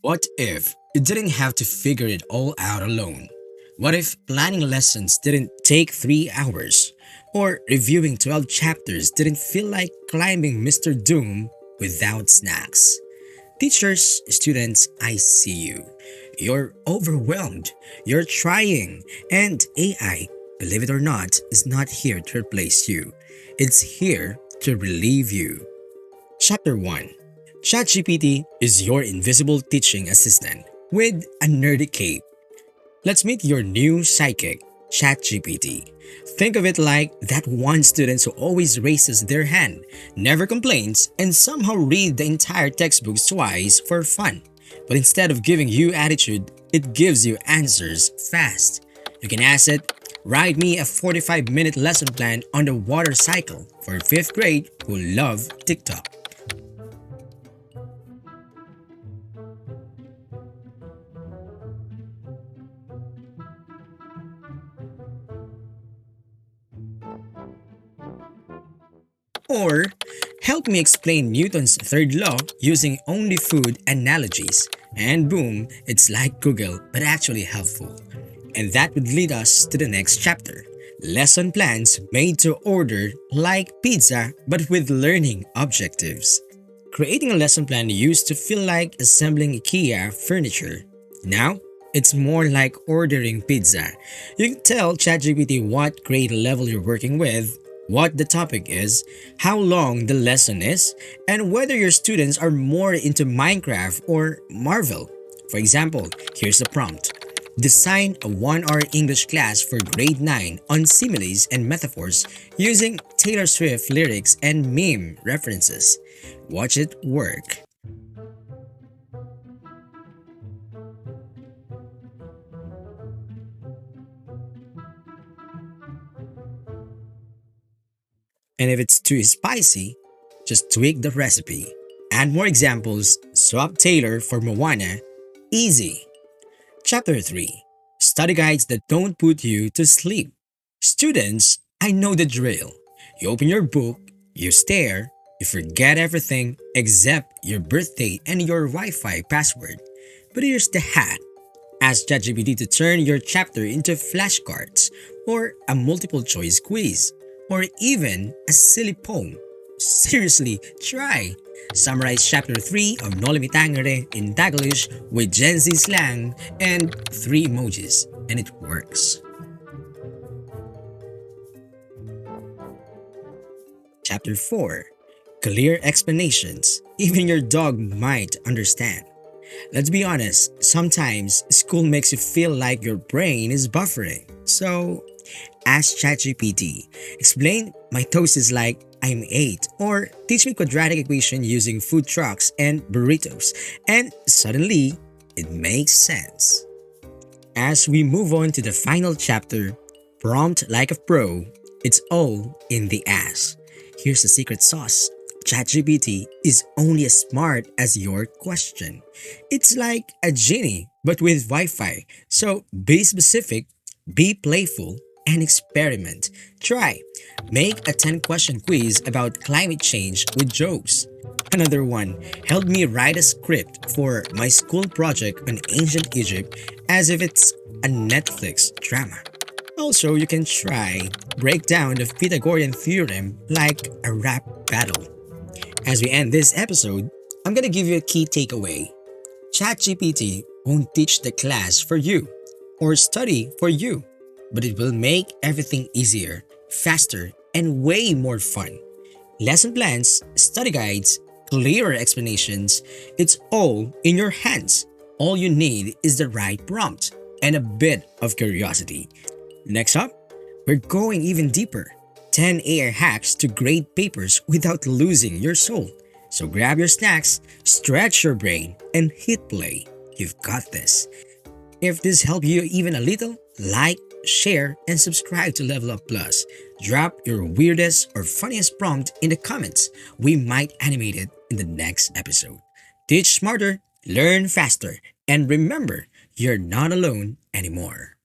What if you didn't have to figure it all out alone? What if planning lessons didn't take 3 hours? Or reviewing 12 chapters didn't feel like climbing Mr. Doom without snacks? Teachers, students, I see you. You're overwhelmed. You're trying. And AI, believe it or not, is not here to replace you. It's here to relieve you. Chapter 1. ChatGPT is your invisible teaching assistant with a nerdy cape. Let's meet your new sidekick, ChatGPT. Think of it like that one student who always raises their hand, never complains, and somehow read the entire textbook twice for fun. But instead of giving you attitude, it gives you answers fast. You can ask it, write me a 45-minute lesson plan on the water cycle for 5th grade who love TikTok. Or help me explain Newton's third law using only food analogies. And boom, it's like Google, but actually helpful. And that would lead us to the next chapter. Lesson plans made to order like pizza but with learning objectives. Creating a lesson plan used to feel like assembling IKEA furniture. Now, it's more like ordering pizza. You can tell ChatGPT what grade level you're working with, what the topic is, how long the lesson is, and whether your students are more into Minecraft or Marvel. For example, here's the prompt. Design a 1-hour English class for grade 9 on similes and metaphors using Taylor Swift lyrics and meme references. Watch it work. And if it's too spicy, just tweak the recipe. Add more examples, swap Taylor for Moana. Easy. Chapter 3. Study guides that don't put you to sleep. Students, I know the drill. You open your book, you stare, you forget everything except your birthday and your Wi Fi password. But here's the hat. Ask ChatGPT to turn your chapter into flashcards, or a multiple choice quiz, or even a silly poem. Seriously, try! Summarize Chapter 3 of Noli Me Tangere in Taglish with Gen Z slang and 3 emojis, and it works. Chapter 4. Clear explanations. Even your dog might understand. Let's be honest, sometimes school makes you feel like your brain is buffering. So, ask ChatGPT. Explain mitosis like I'm 8 or teach me quadratic equation using food trucks and burritos. And suddenly, it makes sense. As we move on to the final chapter, prompt like a pro, it's all in the ass. Here's the secret sauce. ChatGPT is only as smart as your question. It's like a genie, but with Wi Fi. So be specific, be playful, and experiment. Try. Make a 10-question quiz about climate change with jokes. Another one, help me write a script for my school project on ancient Egypt as if it's a Netflix drama. Also, you can try break down the Pythagorean theorem like a rap battle. As we end this episode, I'm gonna give you a key takeaway. ChatGPT won't teach the class for you or study for you, but it will make everything easier, faster, and way more fun. Lesson plans, study guides, clearer explanations, it's all in your hands. All you need is the right prompt and a bit of curiosity. Next up, we're going even deeper. 10 AI hacks to grade papers without losing your soul. So grab your snacks, stretch your brain, and hit play. You've got this. If this helped you even a little, like, share, and subscribe to Level Up Plus. Drop your weirdest or funniest prompt in the comments. We might animate it in the next episode. Teach smarter, learn faster, and remember, you're not alone anymore.